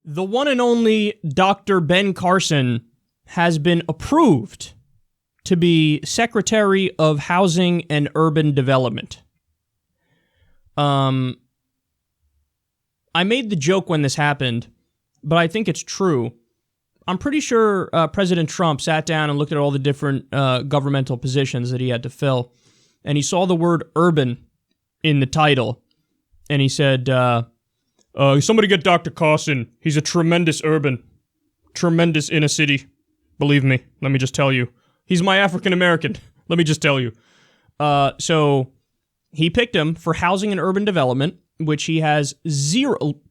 The one and only Dr. Ben Carson has been approved to be Secretary of Housing and Urban Development. I made the joke when this happened, but I think it's true. I'm pretty sure President Trump sat down and looked at all the different governmental positions that he had to fill, and he saw the word urban in the title, and he said, somebody get Dr. Carson. He's a tremendous inner city. Believe me, let me just tell you. He's my African-American. Let me just tell you. So he picked him for housing and urban development, which he has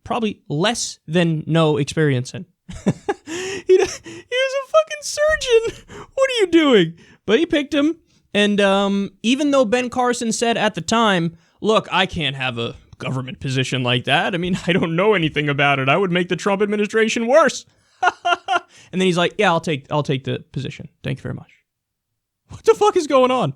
probably less than no experience in. He was a fucking surgeon. What are you doing? But he picked him, and even though Ben Carson said at the time, look, I can't have a government position like that. I mean, I don't know anything about it. I would make the Trump administration worse. And then he's like, yeah, I'll take the position. Thank you very much. What the fuck is going on?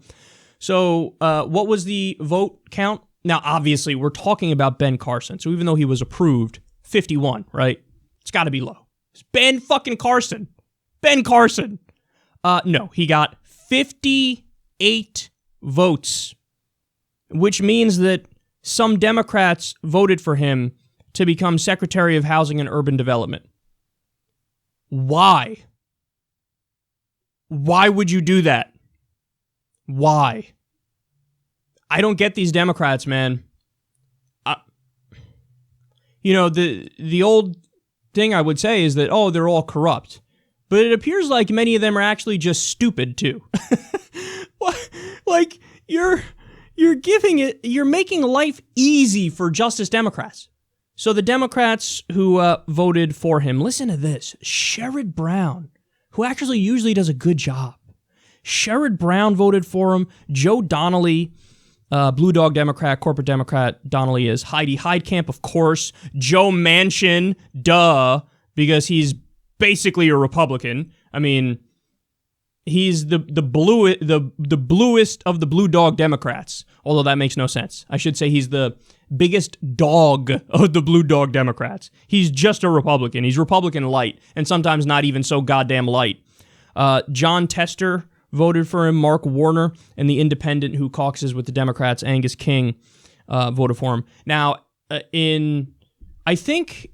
So what was the vote count? Now, obviously, we're talking about Ben Carson. So even though he was approved, 51, right? It's got to be low. It's Ben fucking Carson. Ben Carson. No, he got 58 votes, which means that some Democrats voted for him to become Secretary of Housing and Urban Development. Why? Why would you do that? Why? I don't get these Democrats, man. The old thing I would say is that, oh, they're all corrupt. But it appears like many of them are actually just stupid, too. Like, you're making life easy for Justice Democrats. So the Democrats who voted for him, listen to this. Sherrod Brown, who actually usually does a good job. Sherrod Brown voted for him. Joe Donnelly, Blue Dog Democrat, corporate Democrat, Donnelly is. Heidi Heitkamp, of course. Joe Manchin, duh, because he's basically a Republican. I mean, he's the bluest of the Blue Dog Democrats, although that makes no sense. I should say he's the biggest dog of the Blue Dog Democrats. He's just a Republican. He's Republican light, and sometimes not even so goddamn light. John Tester voted for him. Mark Warner, and the independent who caucuses with the Democrats, Angus King, voted for him. Now, I think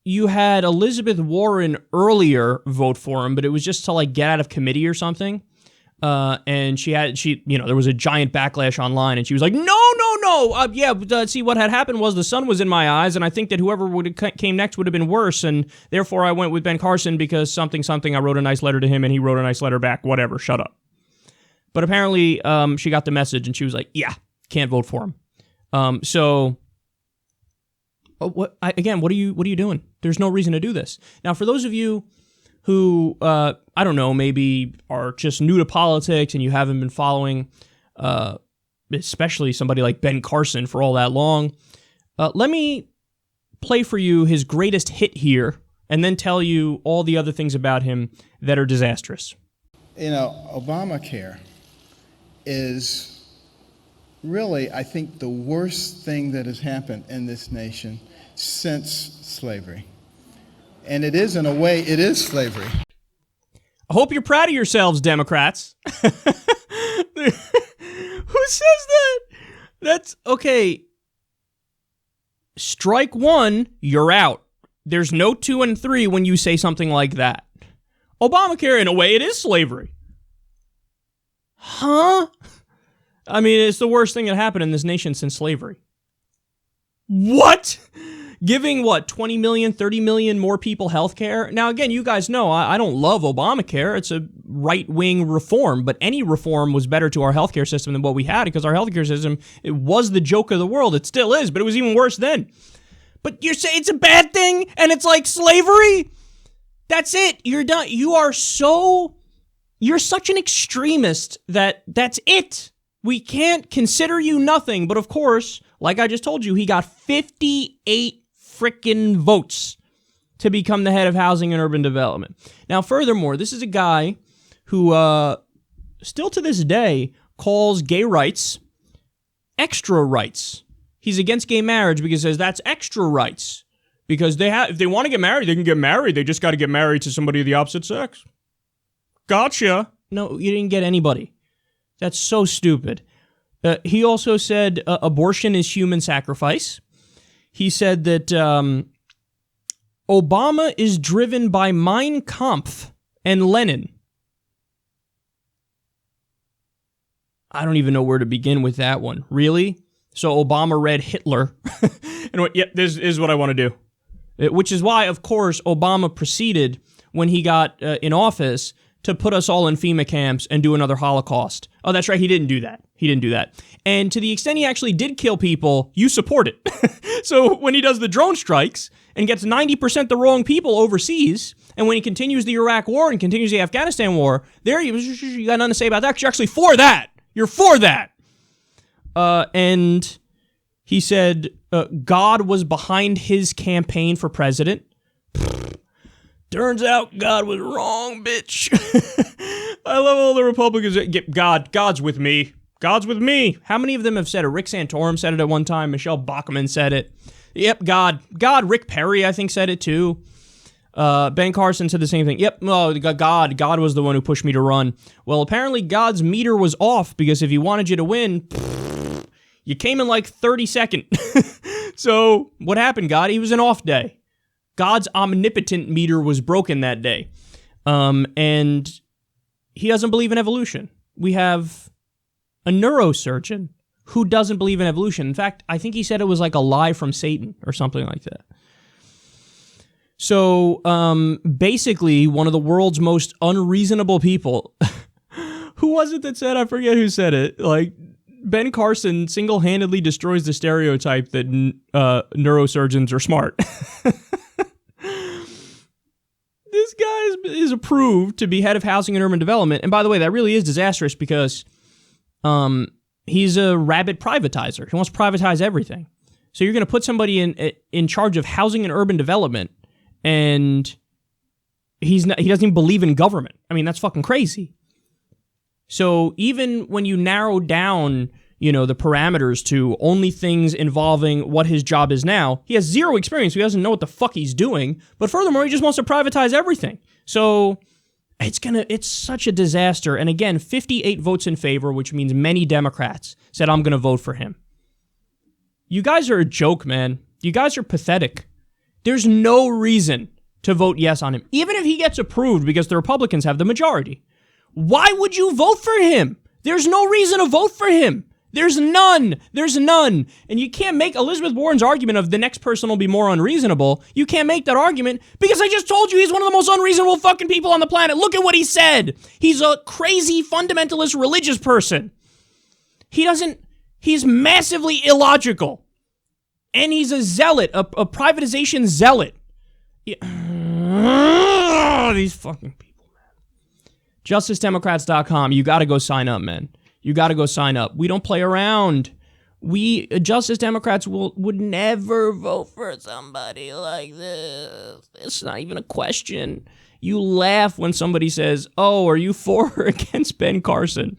you had Elizabeth Warren earlier vote for him, but it was just to like get out of committee or something. And there was a giant backlash online, and she was like, no. See, what had happened was the sun was in my eyes, and I think that whoever came next would have been worse, and therefore I went with Ben Carson because something, I wrote a nice letter to him, and he wrote a nice letter back, whatever, shut up. But apparently, she got the message, and she was like, yeah, can't vote for him. What are you doing? There's no reason to do this. Now, for those of you who, I don't know, maybe are just new to politics and you haven't been following, especially somebody like Ben Carson for all that long, let me play for you his greatest hit here and then tell you all the other things about him that are disastrous. Obamacare is really, I think, the worst thing that has happened in this nation since slavery. And it is, in a way, it is slavery. I hope you're proud of yourselves, Democrats. Who says that? That's, okay. Strike one, you're out. There's no 2 and 3 when you say something like that. Obamacare, in a way, it is slavery. Huh? I mean, it's the worst thing that happened in this nation since slavery. What? Giving, 20 million, 30 million more people health care? Now, again, you guys know I don't love Obamacare. It's a right-wing reform, but any reform was better to our healthcare system than what we had because our healthcare system, it was the joke of the world. It still is, but it was even worse then. But you're saying it's a bad thing and it's like slavery? That's it. You're done. You're such an extremist that's it. We can't consider you nothing. But of course, like I just told you, he got 58 frickin' votes to become the head of housing and urban development. Now, furthermore, this is a guy who still to this day calls gay rights extra rights. He's against gay marriage because he says that's extra rights. Because if they want to get married, they can get married. They just got to get married to somebody of the opposite sex. Gotcha. No, you didn't get anybody. That's so stupid. He also said abortion is human sacrifice. He said that Obama is driven by Mein Kampf and Lenin. I don't even know where to begin with that one. Really? So Obama read Hitler. And went, yeah, this is what I want to do. Which is why, of course, Obama proceeded, when he got in office, to put us all in FEMA camps and do another Holocaust. Oh, that's right. He didn't do that. He didn't do that. And to the extent he actually did kill people, you support it. So when he does the drone strikes and gets 90% the wrong people overseas, and when he continues the Iraq war and continues the Afghanistan war, you got nothing to say about that because you're actually for that. You're for that. And he said God was behind his campaign for president. Turns out God was wrong, bitch. I love all the Republicans that get God's with me. God's with me. How many of them have said it? Rick Santorum said it at one time. Michelle Bachmann said it. Yep, God. Rick Perry, I think, said it too. Ben Carson said the same thing. Yep, no, God was the one who pushed me to run. Well, apparently God's meter was off, because if he wanted you to win, you came in like 32nd. So what happened, God? He was an off day. God's omnipotent meter was broken that day. And he doesn't believe in evolution. We have a neurosurgeon who doesn't believe in evolution. In fact, I think he said it was like a lie from Satan or something like that. So basically, one of the world's most unreasonable people, who was it that said, I forget who said it, like, Ben Carson single-handedly destroys the stereotype that neurosurgeons are smart. This guy is approved to be head of housing and urban development. And by the way, that really is disastrous, because he's a rabid privatizer. He wants to privatize everything. So you're going to put somebody in charge of housing and urban development, and he doesn't even believe in government. I mean, that's fucking crazy. So even when you narrow down, the parameters to only things involving what his job is now, he has zero experience. He doesn't know what the fuck he's doing. But furthermore, he just wants to privatize everything. So it's such a disaster. And again, 58 votes in favor, which means many Democrats said, I'm going to vote for him. You guys are a joke, man. You guys are pathetic. There's no reason to vote yes on him, even if he gets approved because the Republicans have the majority. Why would you vote for him? There's no reason to vote for him. There's none. There's none. And you can't make Elizabeth Warren's argument of the next person will be more unreasonable. You can't make that argument because I just told you he's one of the most unreasonable fucking people on the planet. Look at what he said. He's a crazy fundamentalist religious person. He's massively illogical. And he's a zealot, a privatization zealot. These fucking people, man. JusticeDemocrats.com. You got to go sign up, man. You got to go sign up. We don't play around. We, Justice Democrats, would never vote for somebody like this. It's not even a question. You laugh when somebody says, oh, are you for or against Ben Carson?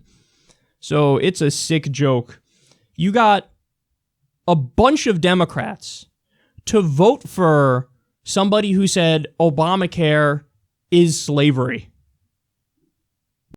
So it's a sick joke. You got a bunch of Democrats to vote for somebody who said Obamacare is slavery.